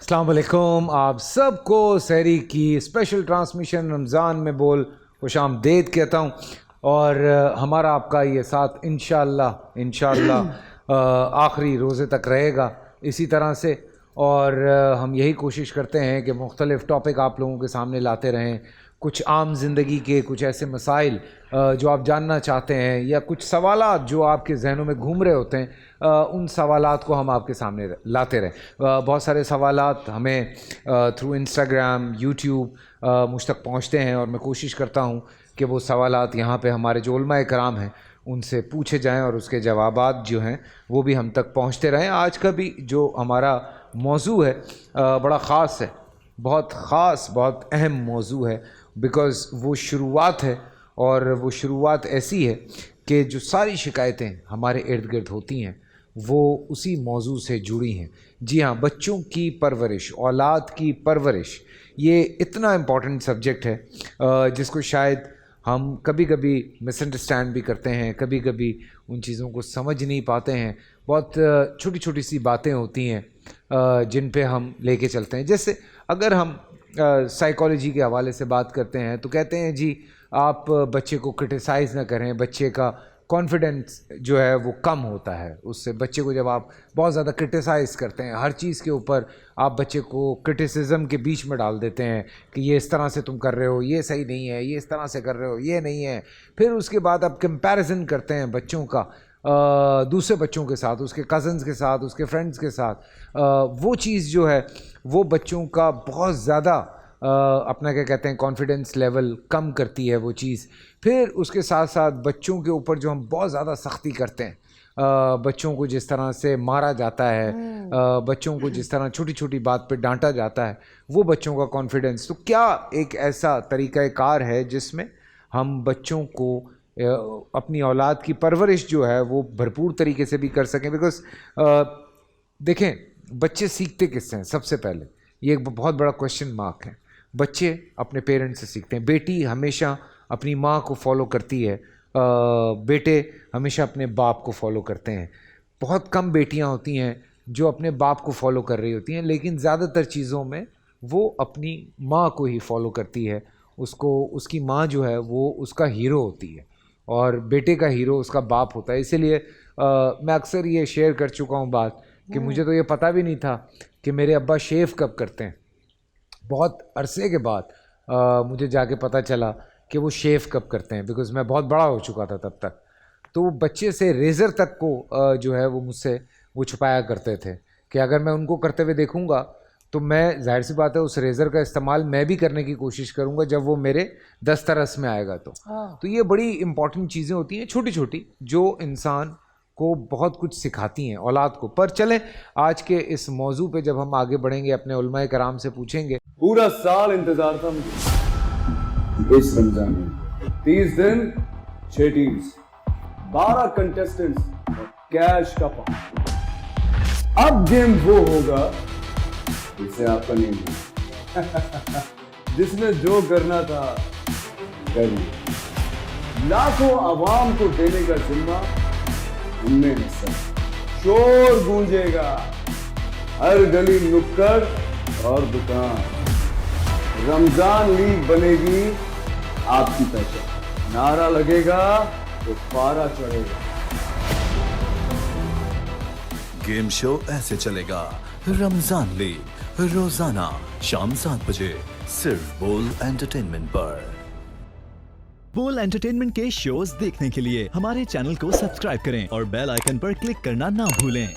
अस्सलाम वालेकुम, आप सबको सहरी की स्पेशल ट्रांसमिशन रमज़ान में बोल खुश आमदीद कहता हूँ। और हमारा आपका ये साथ इंशाअल्लाह आखिरी रोज़े तक रहेगा इसी तरह से। और हम यही कोशिश करते हैं कि मुख्तलिफ़ टॉपिक आप लोगों के सामने लाते रहें, कुछ आम ज़िंदगी के कुछ ऐसे मसाइल जो आप जानना चाहते हैं या कुछ सवालात जो आपके ज़हनों में घूम रहे होते हैं, उन सवालात को हम आपके सामने लाते रहें। बहुत सारे सवालात हमें थ्रू इंस्टाग्राम, यूट्यूब मुझ तक पहुँचते हैं और मैं कोशिश करता हूँ कि वो सवालात यहाँ पे हमारे जो उलमाए कराम हैं उनसे पूछे जाएं और उसके जवाबात जो हैं वो भी हम तक पहुँचते रहें। आज का भी जो हमारा मौजू है बड़ा ख़ास है, बहुत ख़ास, बहुत अहम मौजू है, बिकॉज़ वो शुरुआत है और वो शुरुआत ऐसी है कि जो सारी शिकायतें हमारे इर्द गिर्द होती हैं वो उसी मौजू से जुड़ी हैं। जी हाँ, बच्चों की परवरिश, औलाद की परवरिश, ये इतना इम्पॉर्टेंट सब्जेक्ट है जिसको शायद हम कभी कभी मिसअंडरस्टैंड भी करते हैं, कभी कभी उन चीज़ों को समझ नहीं पाते हैं। बहुत छोटी छोटी सी बातें होती हैं जिन पे हम लेके चलते हैं। जैसे अगर हम साइकोलॉजी के हवाले से बात करते हैं तो कहते हैं जी आप बच्चे को क्रिटिसाइज़ ना करें, बच्चे का कॉन्फिडेंस जो है वो कम होता है उससे। बच्चे को जब आप बहुत ज़्यादा क्रिटिसाइज़ करते हैं, हर चीज़ के ऊपर आप बच्चे को क्रिटिसिज्म के बीच में डाल देते हैं कि ये इस तरह से तुम कर रहे हो, ये सही नहीं है, ये इस तरह से कर रहे हो, ये नहीं है। फिर उसके बाद आप कंपैरिजन करते हैं बच्चों का दूसरे बच्चों के साथ, उसके कज़न्स के साथ, उसके फ्रेंड्स के साथ। वो चीज़ जो है वो बच्चों का बहुत ज़्यादा अपना क्या कहते हैं कॉन्फिडेंस लेवल कम करती है वो चीज़। फिर उसके साथ साथ बच्चों के ऊपर जो हम बहुत ज़्यादा सख्ती करते हैं, बच्चों को जिस तरह से मारा जाता है, बच्चों को जिस तरह छोटी छोटी बात पे डांटा जाता है, वो बच्चों का कॉन्फिडेंस। तो क्या एक ऐसा तरीक़ाकार है जिसमें हम बच्चों को अपनी औलाद की परवरिश जो है वो भरपूर तरीके से भी कर सकें? बिकॉज़ देखें, बच्चे सीखते किससे हैं? सबसे पहले ये एक बहुत बड़ा क्वेश्चन मार्क है। बच्चे अपने पेरेंट्स से सीखते हैं। बेटी हमेशा अपनी माँ को फॉलो करती है, बेटे हमेशा अपने बाप को फॉलो करते हैं। बहुत कम बेटियां होती हैं जो अपने बाप को फॉलो कर रही होती हैं, लेकिन ज़्यादातर चीज़ों में वो अपनी माँ को ही फॉलो करती है। उसको, उसकी माँ जो है वो उसका हीरो होती है और बेटे का हीरो उसका बाप होता है। इसीलिए मैं अक्सर ये शेयर कर चुका हूँ बात कि मुझे तो ये पता भी नहीं था कि मेरे अब्बा शेव कब करते हैं। बहुत अरसे के बाद मुझे जाके पता चला कि वो शेव कब करते हैं, बिकॉज़ मैं बहुत बड़ा हो चुका था तब तक। तो वो बच्चे से रेज़र तक को जो है वो मुझसे वो छुपाया करते थे कि अगर मैं उनको करते हुए देखूँगा तो मैं, जाहिर सी बात है, उस रेज़र का इस्तेमाल मैं भी करने की कोशिश करूँगा जब वो मेरे दस्तरस में आएगा। तो ये बड़ी इंपॉर्टेंट चीज़ें होती हैं छोटी छोटी जो इंसान को बहुत कुछ सिखाती हैं औलाद को। पर चलें आज के इस मौजू पे जब हम आगे बढ़ेंगे, अपने उलमाए कराम से पूछेंगे। पूरा साल इंतजार था मुझे इस रमजान में। 30 दिन 6 टीम्स, 12 कंटेस्टेंट्स और कैश का पार्ट। अब गेम वो होगा जिसे आपका नहीं है जिसने जो करना था कर लिया। लाखों आवाम को देने का जिम्मा हमने है सर। शोर गूंजेगा हर गली, नुक्कड़ और दुकान। रमजान लीग बनेगी आपकी पहचान। नारा लगेगा तो पारा चढ़ेगा। गेम शो ऐसे चलेगा। रमजान लीग रोजाना शाम 7 बजे सिर्फ बोल एंटरटेनमेंट पर। बोल एंटरटेनमेंट के शोज देखने के लिए हमारे चैनल को सब्सक्राइब करें और बेल आइकन पर क्लिक करना ना भूलें।